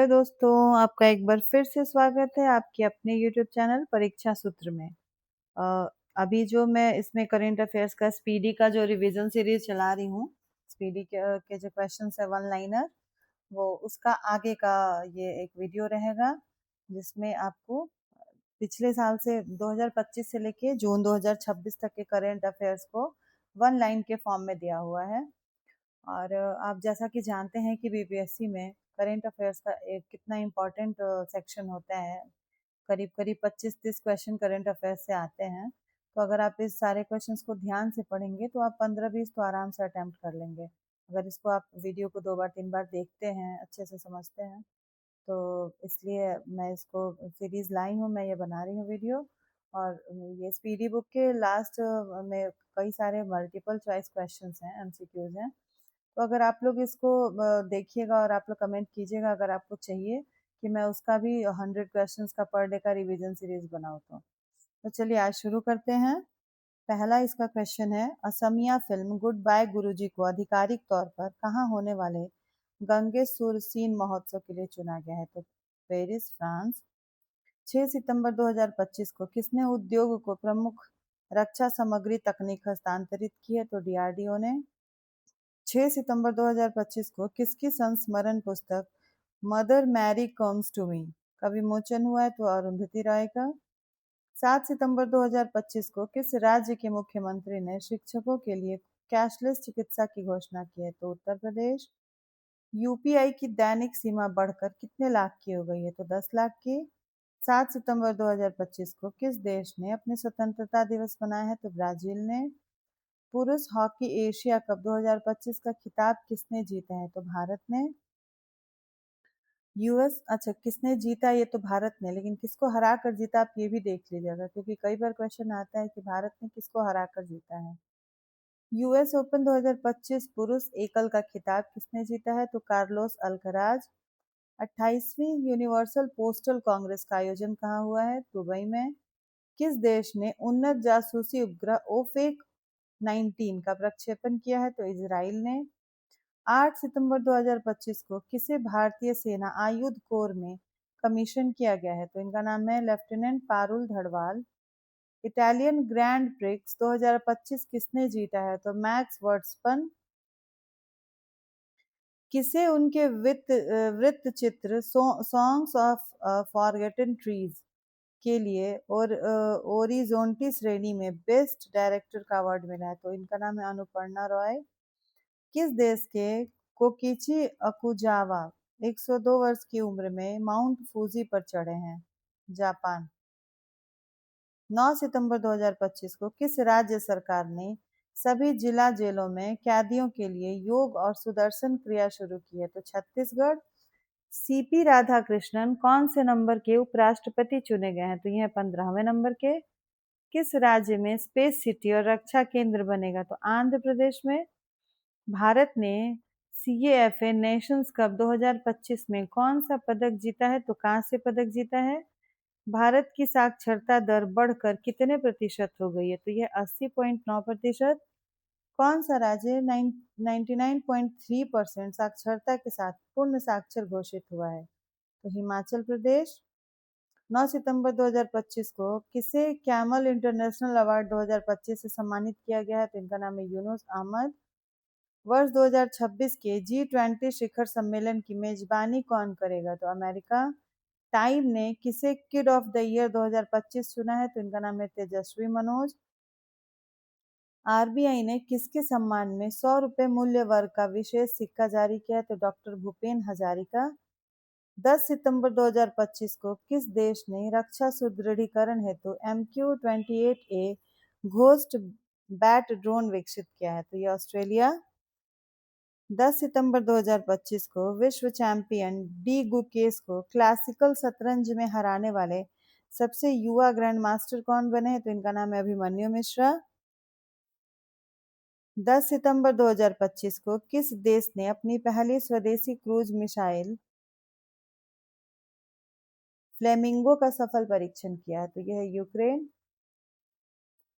Hello दोस्तों, आपका एक बार फिर से स्वागत है आपके अपने यूट्यूब चैनल परीक्षा सूत्र में। अ, अभी जो मैं इसमें करंट अफेयर्स का स्पीडी का जो रिवीजन सीरीज चला रही हूँ, स्पीडी के जो क्वेश्चन है वन लाइनर, वो उसका आगे का ये एक वीडियो रहेगा जिसमें आपको पिछले साल से 2025 से लेके जून 2026 तक के करंट अफेयर्स को वन लाइन के फॉर्म में दिया हुआ है। और आप जैसा कि जानते हैं कि बीपीएससी में करंट अफेयर्स का एक कितना इम्पोर्टेंट सेक्शन होता है। करीब करीब 25-30 क्वेश्चन करंट अफेयर्स से आते हैं। तो अगर आप इस सारे क्वेश्चंस को ध्यान से पढ़ेंगे तो आप 15-20 तो आराम से अटेम्प्ट कर लेंगे। अगर इसको आप वीडियो को 2 बार 3 बार देखते हैं, अच्छे से समझते हैं, तो इसलिए मैं इसको सीरीज लाई हूँ, मैं ये बना रही हूँ वीडियो। और ये स्पीडी बुक के लास्ट में कई सारे मल्टीपल चॉइस क्वेश्चंस हैं, एमसीक्यूज हैं। तो अगर आप लोग इसको देखिएगा और आप लोग कमेंट कीजिएगा अगर आपको चाहिए कि मैं उसका भी 100 क्वेश्चंस का पर डे का रिवीजन सीरीज बनाऊँ तो चलिए आज शुरू करते हैं। पहला इसका क्वेश्चन है, असमिया फिल्म गुड बाय गुरुजी को आधिकारिक तौर पर कहाँ होने वाले गंगे सुरसीन महोत्सव के लिए चुना गया है? तो पेरिस, फ्रांस। 6 सितंबर 2025 को किसने उद्योग को प्रमुख रक्षा सामग्री तकनीक हस्तांतरित की है? तो डीआरडीओ ने। 6 सितंबर 2025 को किसकी संस्मरण पुस्तक Mother Mary Comes to Me का विमोचन हुआ है? तो अरुंधति राय का। 7 सितंबर 2025 को किस राज्य के मुख्यमंत्री ने शिक्षकों के लिए कैशलेस चिकित्सा की घोषणा की है? तो उत्तर प्रदेश। यूपीआई की दैनिक सीमा बढ़कर कितने लाख की हो गई है? तो 10 लाख की। 7 सितंबर 2025 को किस देश ने अपने स्वतंत्रता दिवस मनाया है? तो ब्राजील ने। पुरुष हॉकी एशिया कप 2025 का खिताब किसने जीता है? तो भारत ने। यूएस, अच्छा किसने जीता ये तो भारत ने, लेकिन किसको हरा कर जीता आप ये भी देख लीजिएगा, क्योंकि कई बार क्वेश्चन आता है कि भारत ने किसको हरा कर जीता है। यूएस ओपन 2025 पुरुष एकल का खिताब किसने जीता है? तो कार्लोस अल्कराज। 28वीं यूनिवर्सल पोस्टल कांग्रेस का आयोजन कहाँ हुआ है? दुबई में। किस देश ने उन्नत जासूसी उपग्रह ओफेक 19 का प्रक्षेपण किया है? तो इजराइल ने। 8 सितंबर 2025 को किसे भारतीय सेना आयुध कोर में कमीशन किया गया है? तो इनका नाम है lieutenant Parul Dhadwal. Italian Grand Prix 2025 किसने जीता है? तो मैक्स वर्स्टपन। किसे उनके वृत्त चित्र सॉन्ग्स ऑफ फॉरगेटन ट्रीज के लिए और ओरिजोंटी श्रेणी में बेस्ट डायरेक्टर का अवार्ड मिला है? तो इनका नाम है अनुपर्णा रॉय। किस देश के कोकिची अकुजावा 102 वर्ष की उम्र में माउंट फूजी पर चढ़े हैं? जापान। 9 सितंबर 2025 को किस राज्य सरकार ने सभी जिला जेलों में कैदियों के लिए योग और सुदर्शन क्रिया शुरू की है? तो छत्तीसगढ़। सीपी राधाकृष्णन कौन से नंबर के उपराष्ट्रपति चुने गए हैं? तो यह 15वें नंबर के। किस राज्य में स्पेस सिटी और रक्षा केंद्र बनेगा? तो आंध्र प्रदेश में। भारत ने सीएएफए नेशंस कप 2025 में कौन सा पदक जीता है? तो कांस्य पदक जीता है। भारत की साक्षरता दर बढ़कर कितने प्रतिशत हो गई है? तो यह 80.9%। कौन सा राज्य 99.3% साक्षरता के साथ पूर्ण साक्षर घोषित हुआ है? तो हिमाचल प्रदेश। 9 सितंबर 2025 को किसे कैमल इंटरनेशनल अवार्ड 2025 से सम्मानित किया गया है? तो इनका नाम है यूनुस अहमद। वर्ष 2026 के G20 शिखर सम्मेलन की मेजबानी कौन करेगा? तो अमेरिका। टाइम ने किसे किड ऑफ द ईयर 2025 चुना है? तो इनका नाम है तेजस्वी मनोज। आरबीआई ने किसके सम्मान में 100 रुपए मूल्य वर्ग का विशेष सिक्का जारी किया है? तो डॉक्टर भूपेन हजारिका। 10 सितंबर 2025 को किस देश ने रक्षा सुदृढ़ीकरण हेतु MQ-28A घोस्ट बैट ड्रोन विकसित किया है? तो ये ऑस्ट्रेलिया। 10 सितंबर 2025 को विश्व चैंपियन डी गुकेस को क्लासिकल शतरंज में हराने वाले सबसे युवा ग्रैंड मास्टर कौन बने हैं? तो इनका नाम है अभिमन्यु मिश्रा। 10 सितंबर 2025 को किस देश ने अपनी पहली स्वदेशी क्रूज मिसाइल फ्लेमिंगो का सफल परीक्षण किया है? तो यह है यूक्रेन।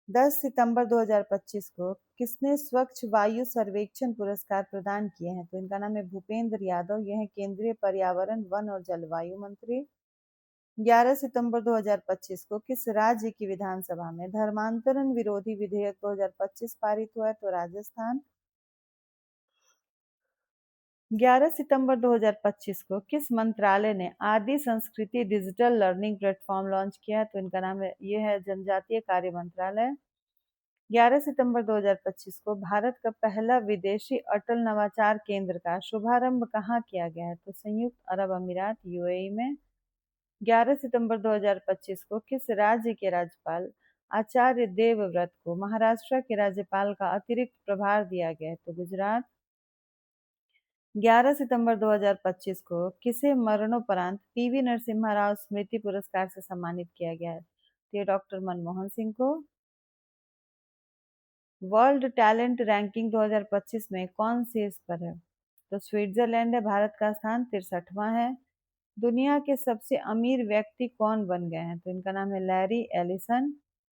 10 सितंबर 2025 को किसने स्वच्छ वायु सर्वेक्षण पुरस्कार प्रदान किए हैं? तो इनका नाम है भूपेंद्र यादव। यह है केंद्रीय पर्यावरण, वन और जलवायु मंत्री। 11 सितंबर 2025 को किस राज्य की विधानसभा में धर्मांतरण विरोधी विधेयक 2025 पारित हुआ है? तो राजस्थान। 11 सितंबर 2025 को किस मंत्रालय ने आदि संस्कृति डिजिटल लर्निंग प्लेटफॉर्म लॉन्च किया है? तो इनका नाम है, ये है जनजातीय कार्य मंत्रालय। 11 सितंबर 2025 को भारत का पहला विदेशी अटल नवाचार केंद्र का शुभारंभ कहाँ किया गया है? तो संयुक्त अरब अमीरात, यूएई में। 11 सितंबर 2025 को किस राज्य के राज्यपाल आचार्य देवव्रत को महाराष्ट्र के राज्यपाल का अतिरिक्त प्रभार दिया गया है? तो गुजरात। 11 सितंबर 2025 को किसे मरणोपरांत पीवी नरसिम्हा राव स्मृति पुरस्कार से सम्मानित किया गया है? तो ये डॉक्टर मनमोहन सिंह को। वर्ल्ड टैलेंट रैंकिंग 2025 में कौन शीर्ष पर है? तो स्विट्जरलैंड है। भारत का स्थान 63वां है। दुनिया के सबसे अमीर व्यक्ति कौन बन गए हैं? तो इनका नाम है लैरी एलिसन।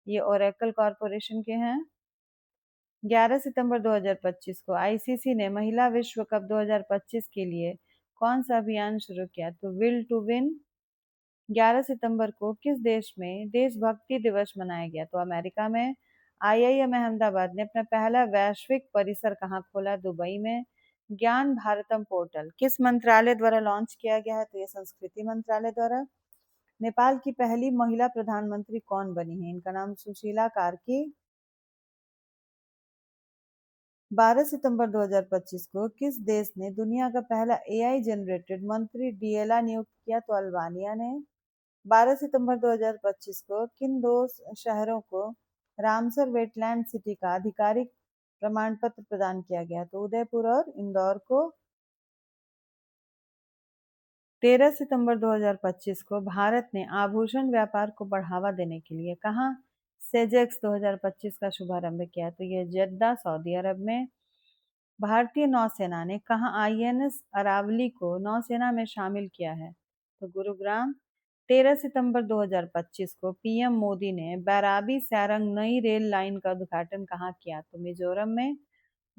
ये ओरेकल कॉरपोरेशन के हैं। 11 सितंबर 2025 को आईसीसी ने महिला विश्व कप 2025 के लिए कौन सा अभियान शुरू किया? तो विल टू विन। 11 सितंबर को किस देश में देशभक्ति दिवस मनाया गया? तो अमेरिका में। आईआईएम अहमदाबाद ने अपना पहला वैश्विक परिसर कहाँ खोला? दुबई में। ज्ञान भारतम पोर्टल किस मंत्रालय द्वारा लॉन्च किया गया है? तो ये संस्कृति मंत्रालय द्वारा। नेपाल की पहली महिला प्रधानमंत्री कौन बनी है? इनका नाम सुशीला कार्की। 12 सितंबर 2025 को किस देश ने दुनिया का पहला एआई जनरेटेड मंत्री डीएलआ नियुक्त किया? तो अल्बानिया ने। 12 सितंबर 2025 को किन दो शहरों को रामसर वेटलैंड सिटी का आधिकारिक प्रमाण पत्र प्रदान किया गया? तो उदयपुर और इंदौर को। 13 सितंबर 2025 को भारत ने आभूषण व्यापार को बढ़ावा देने के लिए कहाँ सेजेक्स 2025 का शुभारंभ किया? तो यह जेद्दा, सऊदी अरब में। भारतीय नौसेना ने कहाँ आईएनएस अरावली को नौसेना में शामिल किया है? तो गुरुग्राम। 13 सितंबर 2025 को पीएम मोदी ने बैराबी सारंग नई रेल लाइन का उद्घाटन कहाँ किया? तो मिजोरम में।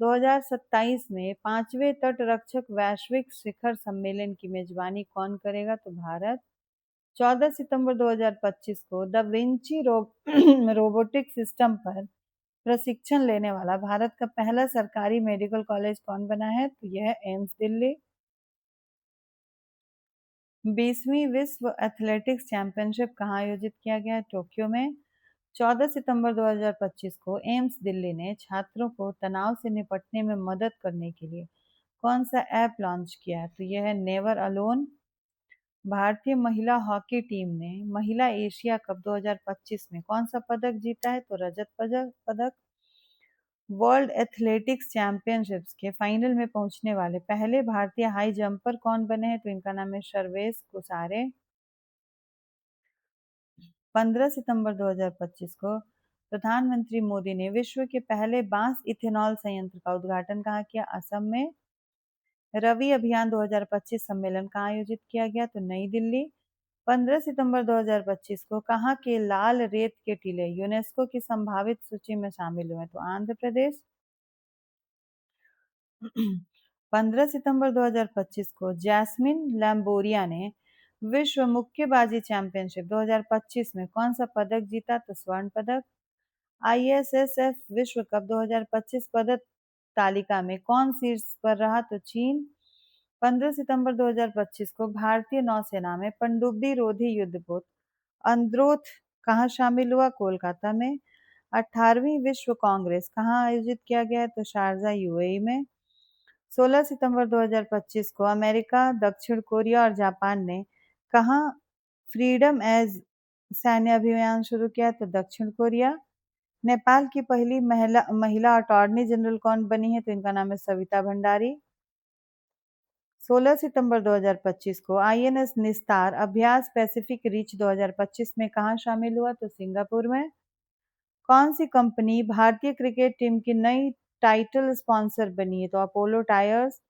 2027 में 5वें तटरक्षक वैश्विक शिखर सम्मेलन की मेजबानी कौन करेगा? तो भारत। 14 सितंबर 2025 को द विंची रोबोटिक सिस्टम पर प्रशिक्षण लेने वाला भारत का पहला सरकारी मेडिकल कॉलेज कौन बना है? तो यह है एम्स दिल्ली। 20वीं विश्व एथलेटिक्स चैंपियनशिप कहाँ आयोजित किया गया? टोक्यो में। 14 सितंबर 2025 को एम्स दिल्ली ने छात्रों को तनाव से निपटने में मदद करने के लिए कौन सा ऐप लॉन्च किया है? तो यह है नेवर अलोन। भारतीय महिला हॉकी टीम ने महिला एशिया कप 2025 में कौन सा पदक जीता है? तो रजत पदक। वर्ल्ड एथलेटिक्स चैंपियनशिप्स के फाइनल में पहुंचने वाले पहले भारतीय हाई जंपर कौन बने हैं? तो इनका नाम है सर्वेश कुसारे। 15 सितंबर 2025 को प्रधानमंत्री मोदी ने विश्व के पहले बांस इथेनॉल संयंत्र का उद्घाटन कहाँ किया? असम में। रवि अभियान 2025 सम्मेलन कहाँ आयोजित किया गया? तो नई दिल्ली। 15 सितंबर 2025 को कहाँ के लाल रेत के टीले यूनेस्को की संभावित सूची में शामिल हुए? तो आंध्र प्रदेश। 15 सितंबर 2025 को जैस्मिन लैम्बोरिया ने विश्व मुक्केबाजी चैंपियनशिप 2025 में कौन सा पदक जीता? तो स्वर्ण पदक। आईएसएसएफ विश्व कप 2025 पदक तालिका में कौन शीर्ष पर रहा? तो चीन। 15 सितंबर 2025 को भारतीय नौसेना में पनडुब्बी रोधी युद्धपोत अंद्रोथ कहाँ शामिल हुआ? कोलकाता में। 18वीं विश्व कांग्रेस कहाँ आयोजित किया गया है? तो शारजा, यूएई में। 16 सितंबर 2025 को अमेरिका, दक्षिण कोरिया और जापान ने कहाँ फ्रीडम एज सैन्य अभियान शुरू किया? तो दक्षिण कोरिया। नेपाल की पहली महिला अटॉर्नी जनरल कौन बनी है? तो इनका नाम है सविता भंडारी। 16 सितंबर 2025 को आईएनएस निस्तार अभ्यास पैसिफिक रीच 2025 में कहाँ शामिल हुआ? तो सिंगापुर में। कौन सी कंपनी भारतीय क्रिकेट टीम की नई टाइटल स्पॉन्सर बनी है? तो अपोलो टायर्स।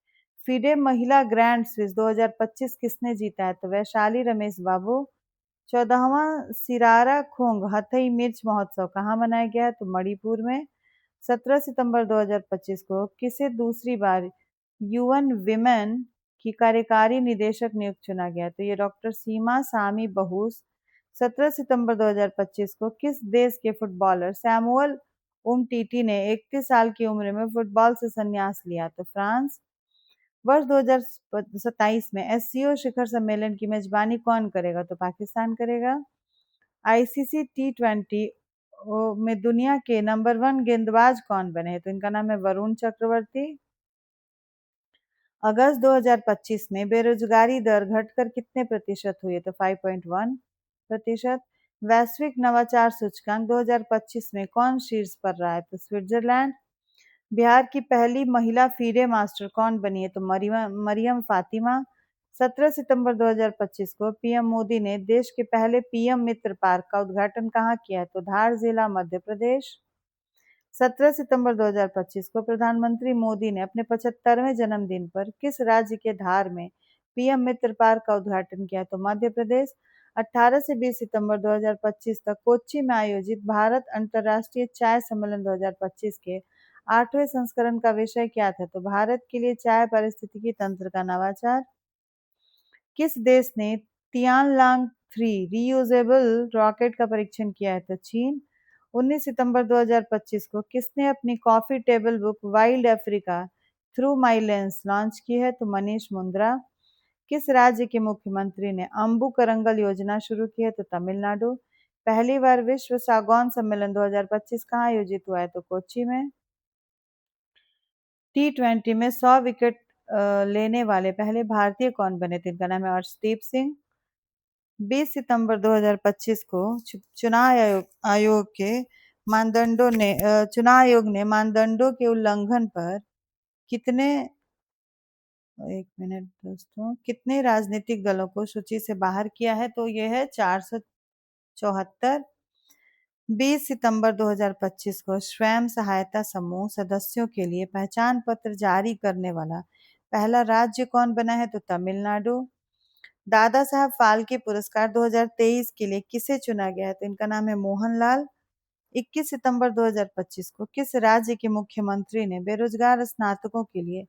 फिडे महिला ग्रैंड स्विस 2025 किसने जीता है? तो वैशाली रमेश बाबू। 14वां सिरारा खोंग हथई मिर्च महोत्सव कहाँ मनाया गया है? तो मणिपुर में। 17 सितंबर 2025 को किसे दूसरी बार यूएन विमेन की कार्यकारी निदेशक नियुक्त चुना गया? तो ये डॉक्टर सीमा सामी बहूस। 17 सितंबर 2025 को किस देश के फुटबॉलर सैमुअल उमटीटी ने 31 साल की उम्र में फुटबॉल से संन्यास लिया? तो फ्रांस। वर्ष 2027 में एससीओ शिखर सम्मेलन की मेजबानी कौन करेगा? तो पाकिस्तान करेगा। आईसीसी टी20 में दुनिया के नंबर 1 गेंदबाज कौन बने हैं? तो इनका नाम है वरुण चक्रवर्ती। अगस्त 2025 में बेरोजगारी दर घटकर कितने प्रतिशत हुई है? तो 5.1%। वैश्विक नवाचार सूचकांक 2025 में कौन शीर्ष पर रहा है? तो स्विट्जरलैंड। बिहार की पहली महिला फीडे मास्टर कौन बनी है? तो मरियम फातिमा। 17 सितंबर 2025 को पीएम मोदी ने देश के पहले पीएम मित्र पार्क का उद्घाटन कहाँ किया है? तो धार जिला, मध्य प्रदेश। 17 सितंबर 2025 को प्रधानमंत्री मोदी ने अपने 75वें जन्मदिन पर किस राज्य के धार में पीएम मित्र पार्क का उद्घाटन किया? तो मध्य प्रदेश। 18 से 20 सितंबर 2025 तक कोच्चि में आयोजित भारत अंतर्राष्ट्रीय चाय सम्मेलन 2025 के 8वें संस्करण का विषय क्या था? तो भारत के लिए चाय पारिस्थितिकी तंत्र का नवाचार। किस देश ने तियानलांग 3 रीयूजेबल रॉकेट का परीक्षण किया है? तो चीन। 19 सितंबर 2025 को किसने अपनी coffee table book wild Africa through my lens launch की है? तो मनीष मुंद्रा। किस राज्य के मुख्यमंत्री ने अम्बु करंगल योजना शुरू की है? तो तमिलनाडु। पहली बार विश्व सागौन सम्मेलन 2025 कहाँ आयोजित हुआ है? तो कोच्चि में। टी20 में 100 विकेट लेने वाले पहले भारतीय कौन बने थे? इनका नाम है अर्शदीप सिंह। 20 सितंबर 2025 को चुनाव आयोग के चुनाव आयोग ने मानदंडों के उल्लंघन पर कितने एक मिनट दोस्तों, कितने राजनीतिक दलों को सूची से बाहर किया है? तो ये है 474। 20 सितंबर 2025 को स्वयं सहायता समूह सदस्यों के लिए पहचान पत्र जारी करने वाला पहला राज्य कौन बना है? तो तमिलनाडु। दादा साहब फाल्के पुरस्कार 2023 के लिए किसे चुना गया है? तो इनका नाम है मोहनलाल। 21 सितंबर 2025 को किस राज्य के मुख्यमंत्री ने बेरोजगार स्नातकों के लिए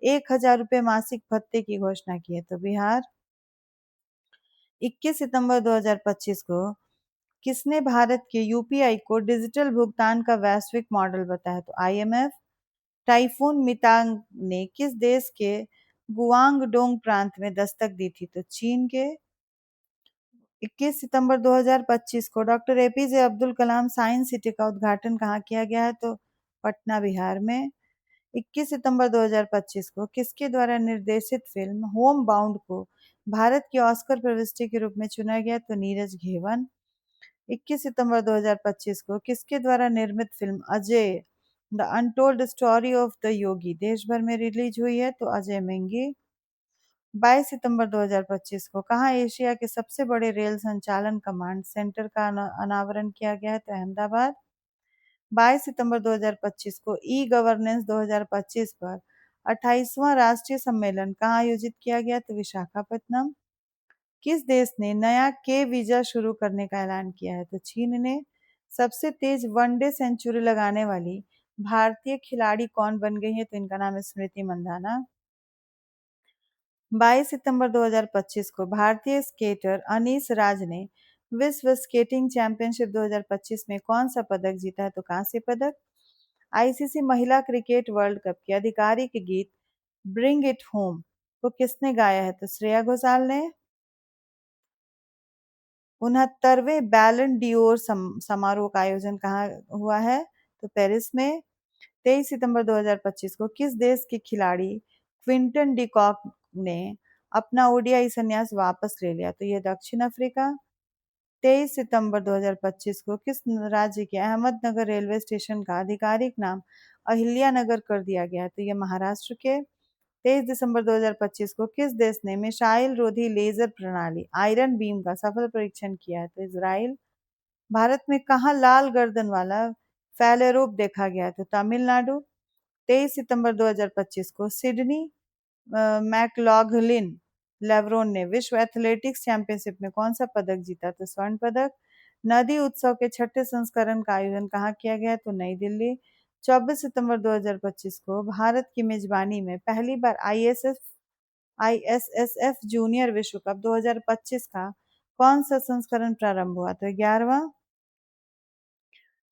1,000 रुपये मासिक भत्ते की घोषणा की है? तो बिहार। 21 सितंबर 2025 को किसने भारत के यूपीआई को डिजिटल भुगतान का वैश्विक मॉडल बताया? तो आईएमएफ। टाइफून मितांग ने किस देश के गुआंगडोंग प्रांत में दस्तक दी थी? तो चीन के। 21 सितंबर 2025 को doctor APJ Abdul Kalam science city का उद्घाटन कहाँ किया गया है? तो पटना, बिहार में। 21 सितंबर 2025 को किसके द्वारा निर्देशित फिल्म होम बाउंड को भारत की ऑस्कर प्रविष्टि के रूप में चुना गया? तो नीरज घेवन। 21 सितंबर 2025 को किसके द्वारा निर्मित film Ajay the untold story of the Yogi देश भर में रिलीज हुई है? तो अजय मेंगी। 22 सितंबर 2025 को कहाँ एशिया के सबसे बड़े रेल संचालन कमांड सेंटर का अनावरण किया गया है? तो अहमदाबाद। 22 सितंबर 2025 को ई गवर्नेंस 2025 पर 28वां राष्ट्रीय सम्मेलन कहाँ आयोजित किया गया? तो विशाखापत्तनम। किस देश ने नया के वीजा शुरू करने का ऐलान किया है? तो चीन ने। सबसे तेज वनडे सेंचुरी लगाने वाली भारतीय खिलाड़ी कौन बन गई है? तो इनका नाम है स्मृति मंदाना। 22 सितंबर 2025 को भारतीय स्केटर अनीस राज ने विश्व स्केटिंग चैंपियनशिप 2025 में कौन सा पदक जीता है? तो कांस्य पदक। आईसीसी महिला क्रिकेट वर्ल्ड कप के आधिकारिक गीत ब्रिंग इट होम को किसने गाया है? तो श्रेया घोषाल ने। 69वें बैलन डिओर समारोह का आयोजन कहाँ हुआ है? तो पेरिस में। 23 सितंबर 2025 को किस देश के खिलाड़ी क्विंटन डिकॉक ने अपना ओडीआई संन्यास वापस ले लिया? तो ये दक्षिण अफ्रीका। 23 सितंबर 2025 को किस राज्य के अहमदनगर रेलवे स्टेशन का आधिकारिक नाम अहिल्या नगर कर दिया गया? तो ये महाराष्ट्र के। 23 दिसंबर 2025 को किस देश ने मिसाइल रोधी लेजर प्रणाली आयरन बीम का सफल परीक्षण किया है? तो इजराइल। भारत में कहाँ लाल गर्दन वाला फैलेरोप देखा गया है? तो तमिलनाडु। 23 सितंबर 2025 को सिडनी मैकलॉगलिन लेवरोन ने विश्व एथलेटिक्स चैंपियनशिप में कौन सा पदक जीता? तो स्वर्ण पदक। नदी उत्सव के छठे संस्करण का आयोजन कहाँ किया गया? तो नई दिल्ली। 24 सितंबर 2025 को भारत की मेजबानी में पहली बार आईएसएसएफ जूनियर विश्व कप 2025 का कौन सा संस्करण प्रारंभ हुआ? तो 11वां।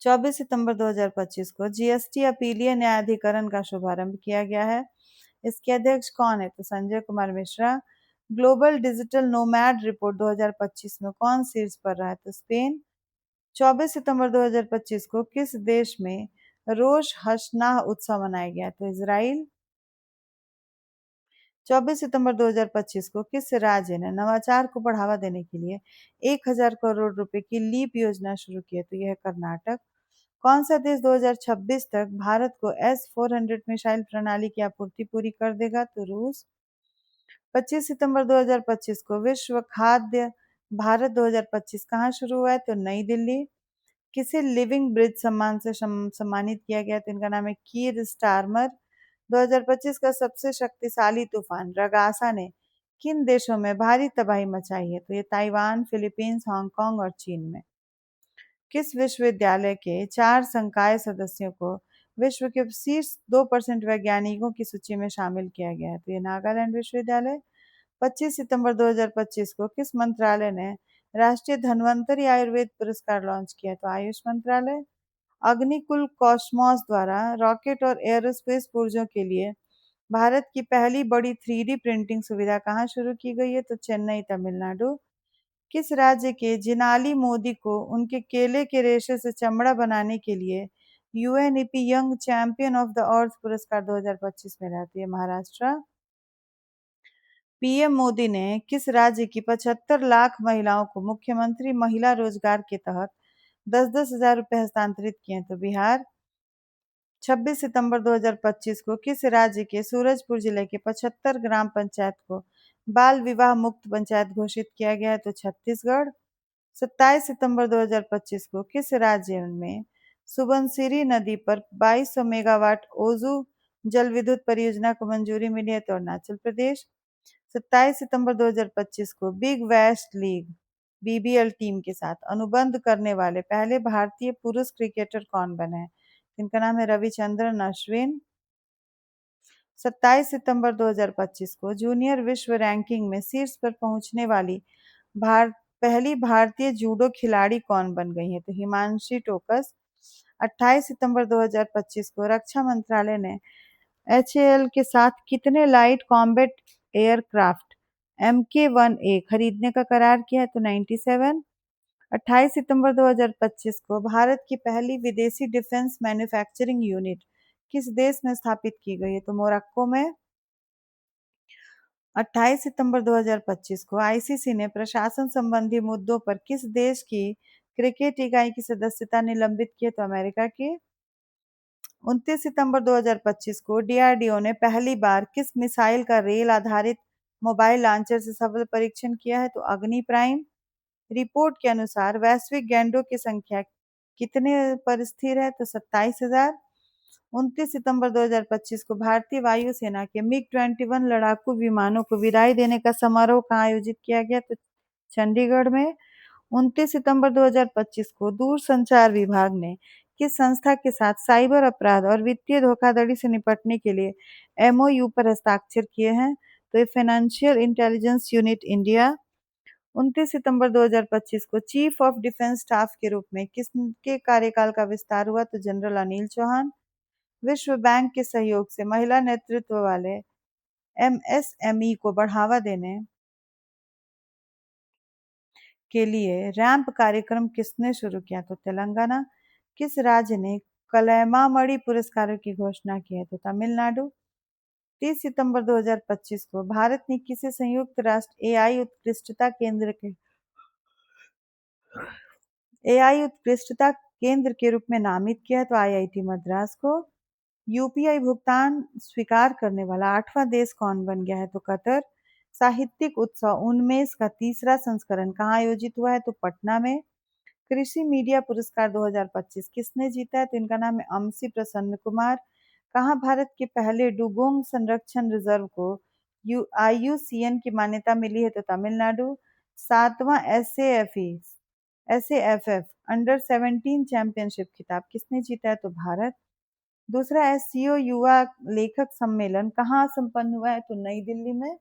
24 सितंबर 2025 को जीएसटी अपीलीय न्यायाधिकरण का शुभारंभ किया गया है। इसके अध्यक्ष कौन है? तो Sanjay Kumar Mishra. Global digital nomad report 2025 में कौन शीर्ष पर रहा है? तो स्पेन। 24 सितंबर 2025 को किस देश में रोश हश्नाह उत्सव मनाया गया? तो इजराइल। 24 सितंबर 2025 को किस राज्य ने नवाचार को बढ़ावा देने के लिए 1,000 करोड़ रुपए की लीप योजना शुरू की है? तो यह है कर्नाटक। कौन सा देश 2026 तक भारत को S-400 मिसाइल प्रणाली की आपूर्ति पूरी कर देगा? तो रूस। 25 सितंबर 2025 को विश्व खाद्य भारत 2025 कहाँ शुरू हुआ है? तो नई दिल्ली। किसे लिविंग ब्रिज सम्मान से सम्मानित किया गया? तो इनका नाम है कीर स्टारमर। 2025 का सबसे शक्तिशाली तूफान रगासा ने किन देशों में भारी तबाही मचाई है? तो ये ताइवान, फिलीपींस, हांगकांग और चीन में। किस विश्वविद्यालय के 4 संकाय सदस्यों को विश्व के शीर्ष 2% वैज्ञानिकों की सूची में शामिल किया गया है? तो ये नागालैंड विश्वविद्यालय। 25 सितंबर 2025 को किस मंत्रालय ने राष्ट्रीय धन्वंतरि आयुर्वेद पुरस्कार लॉन्च किया? तो आयुष मंत्रालय। अग्निकुल कॉस्मोस द्वारा रॉकेट और एयरोस्पेस पुर्जों के लिए भारत की पहली बड़ी 3D प्रिंटिंग सुविधा कहाँ शुरू की गई है? तो चेन्नई, तमिलनाडु। किस राज्य के जिनाली मोदी को उनके केले के रेशे से चमड़ा बनाने के लिए UNEP young champion of the earth पुरस्कार 2025 में रहती है? महाराष्ट्र। पीएम मोदी ने किस राज्य की 75 लाख महिलाओं को मुख्यमंत्री महिला रोजगार के तहत 10-10 हजार रुपए हस्तांतरित किए? तो बिहार। 26 सितंबर 2025 को किस राज्य के सूरजपुर जिले के 75 ग्राम पंचायत को बाल विवाह मुक्त पंचायत घोषित किया गया है? तो छत्तीसगढ़। 27 सितंबर 2025 को किस राज्य में सुबनसिरी नदी पर 2200 मेगावाट ओजू जल विद्युत परियोजना को मंजूरी मिली है? तो अरुणाचल प्रदेश। 27 सितंबर 2025 को बिग वेस्ट लीग बीबीएल टीम के साथ अनुबंध करने वाले पहले भारतीय पुरुष क्रिकेटर कौन बने हैं? इनका नाम है रविचंद्रन अश्विन। 27 सितंबर 2025 को जूनियर विश्व रैंकिंग में शीर्ष पर पहुंचने वाली पहली भारतीय जूडो खिलाड़ी कौन बन गई है? तो हिमांशी टोकस। 28 सितंबर 2025 को रक्षा मंत्रालय ने एचएएल के साथ कितने लाइट कॉम्बैट एयरक्राफ्ट MK-1A खरीदने का करार किया है? तो 97। 28 सितंबर 2025 को भारत की पहली विदेशी डिफेंस मैन्युफैक्चरिंग यूनिट किस देश में स्थापित की गई है? तो मोरक्को में। 28 सितंबर 2025 को आईसीसी ने प्रशासन संबंधी मुद्दों पर किस देश की क्रिकेट इकाई की सदस्यता निलंबित की है? तो अमेरिका की। 29 सितंबर 2025 को डीआरडीओ ने पहली बार किस मिसाइल का रेल आधारित मोबाइल लॉन्चर से सफल परीक्षण किया है? तो अग्नि प्राइम। रिपोर्ट के अनुसार वैश्विक गैंडों की संख्या कितने पर स्थिर है? तो 27,000। 29 सितंबर 2025 को भारतीय वायुसेना के मिग-21 लड़ाकू विमानों को विदाई देने का समारोह कहाँ आयोजित किया गया? तो चंडीगढ़ में। 29 सितंबर 2025 को दूरसंचार विभाग ने किस संस्था के साथ साइबर अपराध और वित्तीय धोखाधड़ी से निपटने के लिए एमओयू पर हस्ताक्षर किए हैं? तो ये फाइनेंशियल इंटेलिजेंस यूनिट इंडिया। 29 सितंबर 2025 को चीफ ऑफ डिफेंस स्टाफ के रूप में किसके कार्यकाल का विस्तार हुआ? तो जनरल अनिल चौहान। विश्व बैंक के सहयोग से महिला नेतृत्व वाले एमएसएमई को बढ़ावा देने के लिए रैंप कार्यक्रम किसने शुरू किया? तो तेलंगाना। किस राज्य ने कलैमामणि पुरस्कारों की घोषणा की है? तो तमिलनाडु। 30 सितंबर 2025 को भारत ने किसे संयुक्त राष्ट्र एआई उत्कृष्टता केंद्र के रूप में नामित किया है? तो आईआईटी मद्रास को। यूपीआई भुगतान स्वीकार करने वाला 8वां देश कौन बन गया है? तो कतर। साहित्यिक उत्सव उन्मेष का तीसरा संस्करण कहाँ आयोजित हुआ है? तो पटना में। कृषि मीडिया पुरस्कार 2025 किसने जीता है? तो इनका नाम है अमसी प्रसन्न कुमार। कहाँ भारत के पहले डुगोंग संरक्षण रिजर्व को IUCN की मान्यता मिली है तो तमिलनाडु। 7वां SAFF अंडर 17 चैंपियनशिप खिताब किसने जीता है तो भारत। दूसरा SCO युवा लेखक सम्मेलन कहाँ संपन्न हुआ है तो नई दिल्ली में।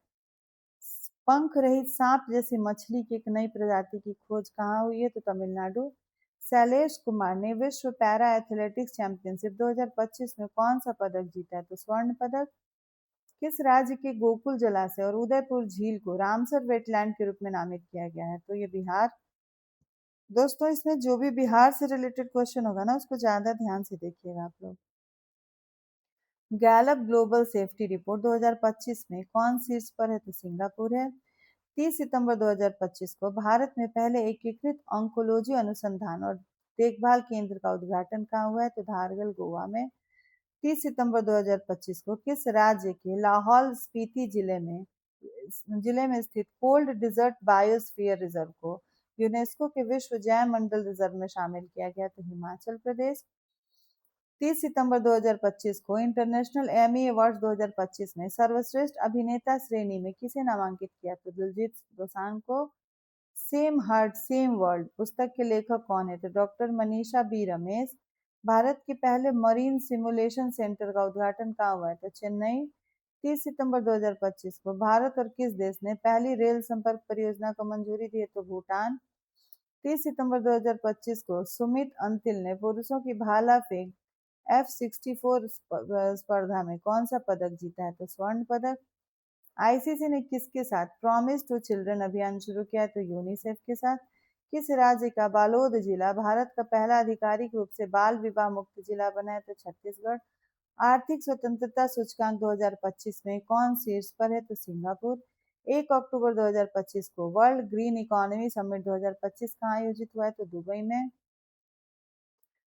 पंख रहित सांप जैसी मछली की एक नई प्रजाति की खोज कहाँ हुई है तो तमिलनाडु। शैलेश कुमार ने विश्व पैरा एथलेटिक्स चैंपियनशिप 2025 में कौन सा पदक जीता है तो स्वर्ण पदक। किस राज्य के गोकुल जलाशय और उदयपुर झील को रामसर वेटलैंड के रूप में नामित किया गया है तो ये बिहार। दोस्तों इसमें जो भी बिहार से रिलेटेड क्वेश्चन होगा ना उसको ज्यादा ध्यान से देखिएगा आप लोग। गैलप ग्लोबल सेफ्टी रिपोर्ट 2025 में कौन शीर्ष पर है तो सिंगापुर है। 30 सितंबर 2025 को भारत में पहले एकीकृत ऑन्कोलॉजी अनुसंधान और देखभाल केंद्र का उद्घाटन कहाँ हुआ है तो धारगल गोवा में। 30 सितंबर 2025 को किस राज्य के लाहौल स्पीति जिले में स्थित कोल्ड डिजर्ट बायोस्फीयर रिजर्व को यूनेस्को के विश्व जैव मंडल रिजर्व में शामिल किया गया तो हिमाचल प्रदेश। 30 सितंबर 2025 को इंटरनेशनल एमी अवार्ड्स 2025 में सर्वश्रेष्ठ अभिनेता श्रेणी में किसे नामांकित किया तो दिलजीत दोसांझ को। सेम हार्ट सेम वर्ल्ड पुस्तक के लेखक कौन है तो डॉक्टर मनीषा बी रमेश। भारत के पहले मरीन सिमुलेशन सेंटर का उद्घाटन कहाँ हुआ है तो चेन्नई। 30 सितंबर 2025 को भारत और किस देश ने पहली रेल संपर्क परियोजना को मंजूरी दी है तो भूटान। 30 सितंबर 2025 को सुमित अंतिल ने पुरुषों की भाला फेंक F64 स्पर्धा में कौन सा पदक जीता है तो स्वर्ण पदक। आईसीसी ने किसके साथ प्रॉमिस टू चिल्ड्रन अभियान शुरू किया है तो यूनिसेफ के साथ। किस राज्य का बालोद जिला भारत का पहला आधिकारिक रूप से बाल विवाह मुक्त जिला बना है तो छत्तीसगढ़। आर्थिक स्वतंत्रता सूचकांक 2025 में कौन शीर्ष पर है तो सिंगापुर। 1 अक्टूबर 2025 को वर्ल्ड ग्रीन इकोनॉमी समिट 2025 कहाँ आयोजित हुआ है तो दुबई में।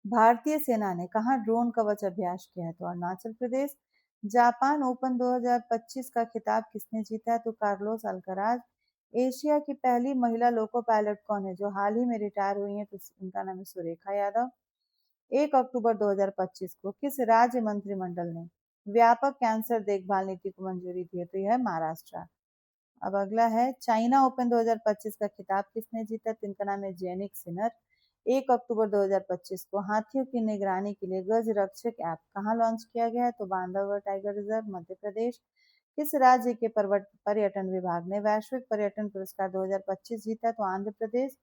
भारतीय सेना ने कहाँ ड्रोन कवच अभ्यास किया है तो अरुणाचल प्रदेश। जापान ओपन 2025 का खिताब किसने जीता है तो कार्लोस अल्कराज। एशिया की पहली महिला लोको पायलट कौन है जो हाल ही में रिटायर हुई है तो उनका नाम है सुरेखा यादव। 1 अक्टूबर 2025 को किस राज्य मंत्रिमंडल ने व्यापक कैंसर देखभाल नीति को मंजूरी दी है तो यह महाराष्ट्र। अब अगला है चाइना ओपन 2025 का खिताब किसने जीता तो इनका नाम है जेनिक सिनर। 1 अक्टूबर 2025 को हाथियों की निगरानी के लिए गज रक्षक ऐप कहाँ लॉन्च किया गया है तो बांधवगढ़ टाइगर रिजर्व मध्य प्रदेश। किस राज्य के पर्यटन विभाग ने वैश्विक पर्यटन पुरस्कार 2025 जीता तो आंध्र प्रदेश।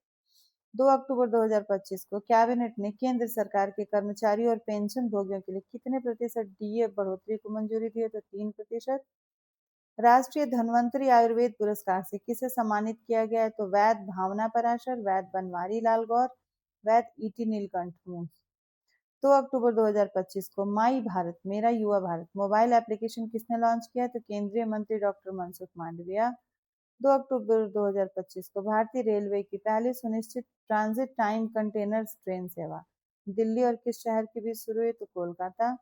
2 अक्टूबर 2025 को कैबिनेट ने केंद्र सरकार के कर्मचारियों और पेंशन भोगियों के लिए कितने प्रतिशत डीए बढ़ोतरी को मंजूरी दी है तो 3%। राष्ट्रीय धन्वंतरी आयुर्वेद पुरस्कार से किसे सम्मानित किया गया है तो वैद्य भावना पराशर, वैद्य बनवारी लाल गौर, वैद्य ईटी नीलकंठ मूस। 2 अक्टूबर 2025 को माई भारत मेरा युवा भारत मोबाइल एप्लीकेशन किसने लॉन्च किया तो केंद्रीय मंत्री डॉक्टर मनसुख मांडविया। 2 अक्टूबर 2025 को भारतीय रेलवे की पहली सुनिश्चित ट्रांजिट टाइम कंटेनर ट्रेन सेवा दिल्ली और किस शहर के बीच शुरू हुई तो कोलकाता।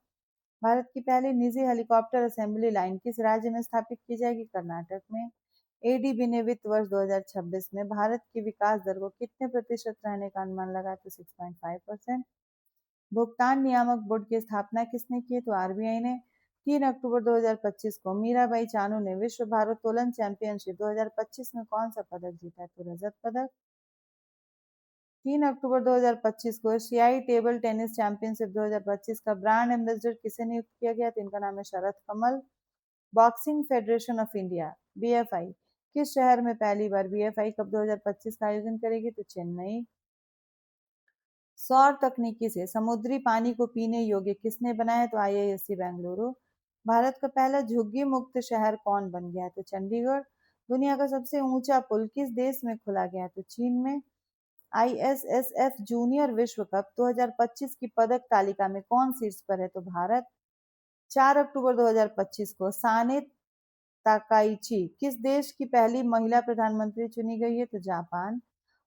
भारत की पहली निजी हेलीकॉप्टर असेंबली लाइन किस राज्य में स्थापित की जाएगी कर्नाटक में। एडीबी ने वित्त वर्ष 2026 में भारत की विकास दर को कितने प्रतिशत रहने का अनुमान लगाया तो 6.5%। भुगतान नियामक बोर्ड की स्थापना किसने की तो आरबीआई ने। 3 अक्टूबर 2025 को मीराबाई चानू ने विश्व भारोत्तोलन चैंपियनशिप 2025 में कौन सा पदक जीता है तो रजत पदक। 3 अक्टूबर 2025 को एशियाई टेबल टेनिस चैंपियनशिप 2025 का ब्रांड एम्बेसडर किसे नियुक्त किया गया तो इनका नाम है Sharad Kamal. Boxing federation of India BFI किस शहर में पहली बार बीएफआई कप 2025 का आयोजन करेगी तो चेन्नई। सौर तकनीकी से समुद्री पानी को पीने योग्य किसने बनाया है तो आईआईएससी बेंगलुरु। भारत का पहला झुग्गी मुक्त शहर कौन बन गया है तो चंडीगढ़। दुनिया का सबसे ऊंचा पुल किस देश में खोला गया है तो चीन में। आईएसएसएफ जूनियर विश्व कप 2025 की पदक तालिका में कौन शीर्ष पर है तो भारत। 4 अक्टूबर 2025 को साने ताकाइची किस देश की पहली महिला प्रधानमंत्री चुनी गई है तो जापान।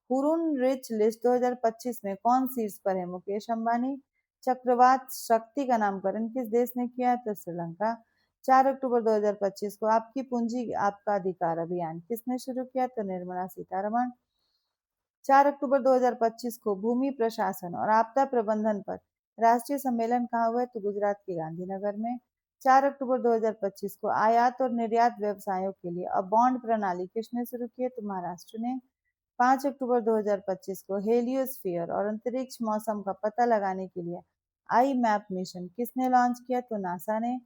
हुरुन रिच लिस्ट 2025 में कौन शीर्ष पर है मुकेश अंबानी। चक्रवात शक्ति का नामकरण किस देश ने किया है तो श्रीलंका। 4 अक्टूबर 2025 को आपकी पूंजी आपका अधिकार अभियान किसने शुरू किया तो निर्मला सीतारमण। 4 अक्टूबर 2025 को भूमि प्रशासन और आपदा प्रबंधन पर राष्ट्रीय सम्मेलन कहाँ हुआ है तो गुजरात के गांधीनगर में। 4 अक्टूबर 2025 को आयात और निर्यात व्यवसायों के लिए अब बॉन्ड प्रणाली किसने शुरू की है? तो महाराष्ट्र ने। 5 अक्टूबर 2025 को हेलियोस्फीयर और अंतरिक्ष मौसम का पता लगाने के लिए आई मैप मिशन किसने लॉन्च किया? तो नासा ने।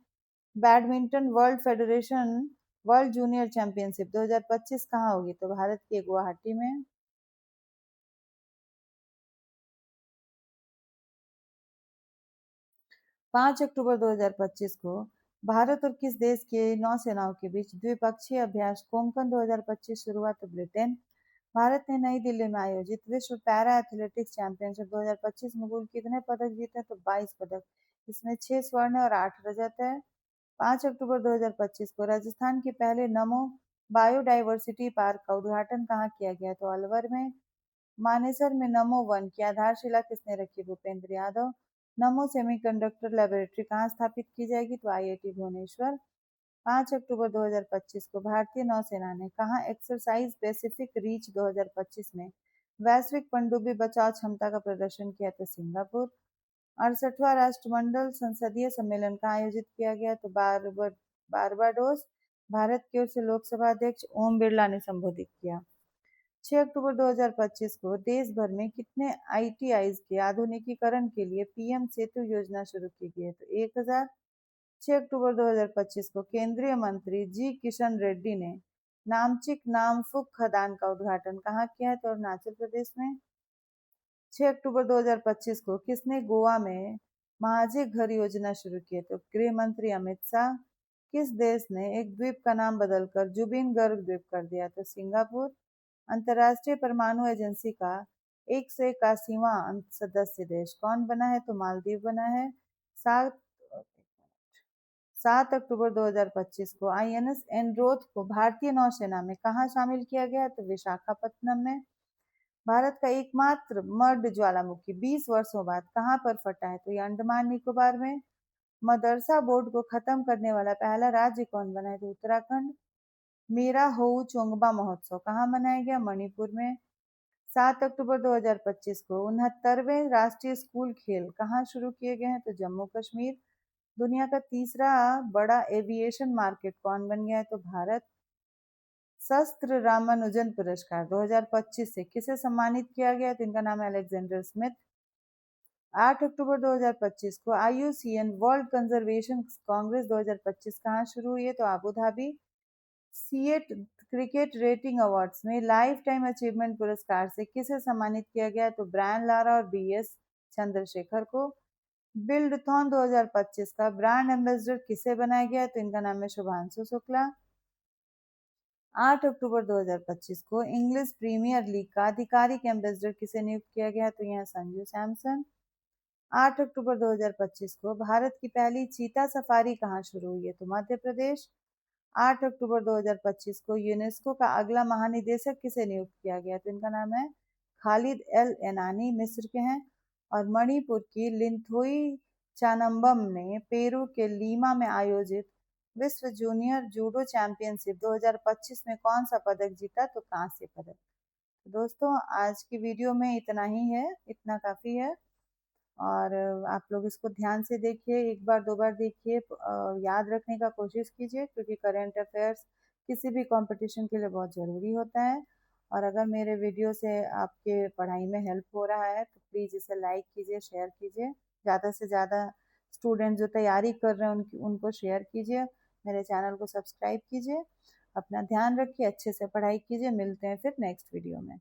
Badminton world federation world junior championship 2025 कहाँ होगी? तो भारत के गुवाहाटी में। 5 अक्टूबर 2025 को भारत और किस देश के नौसेनाओं के बीच द्विपक्षीय अभ्यास कोंकण 2025 शुरू हुआ? तो ब्रिटेन। भारत ने नई दिल्ली में आयोजित विश्व पैरा एथलेटिक्स चैंपियनशिप 2025 में कुल कितने पदक जीते? तो 22 पदक। इसमें 6 स्वर्ण और 8 रजत है। 5 अक्टूबर 2025 को राजस्थान के पहले नमो बायोडायवर्सिटी पार्क का उद्घाटन कहाँ किया गया? तो अलवर में। मानेसर में नमो वन की आधारशिला किसने रखी? भूपेंद्र यादव। नमो सेमीकंडक्टर लेबोरेटरी कहाँ स्थापित की जाएगी? तो आईआईटी भुवनेश्वर। 5 अक्टूबर 2025 को भारतीय नौसेना ने कहाँ एक्सरसाइज पैसिफिक रीच 2025 में वैश्विक पनडुब्बी बचाव क्षमता का प्रदर्शन किया? तो सिंगापुर। 68वां राष्ट्रमंडल संसदीय सम्मेलन का आयोजित किया गया? तो बारबाडोस। भारत की ओर से लोकसभा अध्यक्ष ओम बिरला ने संबोधित किया। 6 अक्टूबर 2025 को देश भर में कितने आईटीआईज के आधुनिकीकरण के लिए पीएम सेतु योजना शुरू की गई है? तो 1000। 6 अक्टूबर 2025 को केंद्रीय मंत्री जी किशन रेड्डी ने नामचिक नामफुक खदान का उद्घाटन कहाँ किया है? तो अरुणाचल प्रदेश में। 6 अक्टूबर 2025 को किसने गोवा में महाजी घर योजना शुरू की है? तो गृह मंत्री अमित शाह। किस देश ने एक द्वीप का नाम बदलकर जुबिन गर्ग द्वीप कर दिया? तो सिंगापुर। अंतर्राष्ट्रीय परमाणु एजेंसी का 181वां सदस्य देश कौन बना है? तो मालदीव बना है। 7 अक्टूबर 2025 को आईएनएस एनरोथ को भारतीय नौसेना में कहाँ शामिल किया गया? तो विशाखापत्तनम में। भारत का एकमात्र मर्द ज्वालामुखी 20 वर्षों बाद कहाँ पर फटा है? तो ये अंडमान निकोबार में। मदरसा बोर्ड को खत्म करने वाला पहला राज्य कौन बना है? तो उत्तराखंड। मेरा होऊ चोंगबा महोत्सव कहाँ मनाया गया? मणिपुर में। 7 अक्टूबर 2025 को 69वें राष्ट्रीय स्कूल खेल कहाँ शुरू किए गए हैं? तो जम्मू कश्मीर। दुनिया का तीसरा बड़ा एविएशन मार्केट कौन बन गया है? तो भारत। शस्त्र रामानुजन पुरस्कार 2025 से किसे सम्मानित किया गया? तो इनका नाम है अलेक्जेंडर स्मिथ। 8 अक्टूबर 2025 को आईयूसीएन वर्ल्ड कंजर्वेशन कांग्रेस 2025 कहाँ शुरू हुई है? तो Abu Dhabi. CEAT cricket rating awards में लाइफ टाइम अचीवमेंट पुरस्कार से किसे सम्मानित किया गया? तो ब्रायन लारा और बीएस चंद्रशेखर को। बिल्डथॉन 2025 का ब्रांड एम्बेसडर किसे बनाया गया? तो इनका नाम है शुभांशु शुक्ला। 8 अक्टूबर 2025 को इंग्लिश प्रीमियर लीग का आधिकारिक एम्बेसडर किसे नियुक्त किया गया? तो यह संजू सैमसन। 8 अक्टूबर 2025 को भारत की पहली चीता सफारी कहाँ शुरू हुई है? तो मध्य प्रदेश। 8 अक्टूबर 2025 को यूनेस्को का अगला महानिदेशक किसे नियुक्त किया गया? तो इनका नाम है खालिद एल एनानी, मिस्र के हैं। और मणिपुर की लिंथोई चानम्बम ने पेरू के लीमा में आयोजित विश्व जूनियर जूडो चैंपियनशिप 2025 में कौन सा पदक जीता? तो कांस्य पदक। तो दोस्तों आज की वीडियो में इतना ही है, इतना काफ़ी है। और आप लोग इसको ध्यान से देखिए, एक बार दो बार देखिए, याद रखने का कोशिश कीजिए क्योंकि करंट अफेयर्स किसी भी कंपटीशन के लिए बहुत ज़रूरी होता है। और अगर मेरे वीडियो से आपके पढ़ाई में हेल्प हो रहा है तो प्लीज़ इसे लाइक कीजिए, शेयर कीजिए। ज़्यादा से ज़्यादा स्टूडेंट जो तैयारी कर रहे हैं उनको शेयर कीजिए। मेरे चैनल को सब्सक्राइब कीजिए। अपना ध्यान रखिए, अच्छे से पढ़ाई कीजिए। मिलते हैं फिर नेक्स्ट वीडियो में।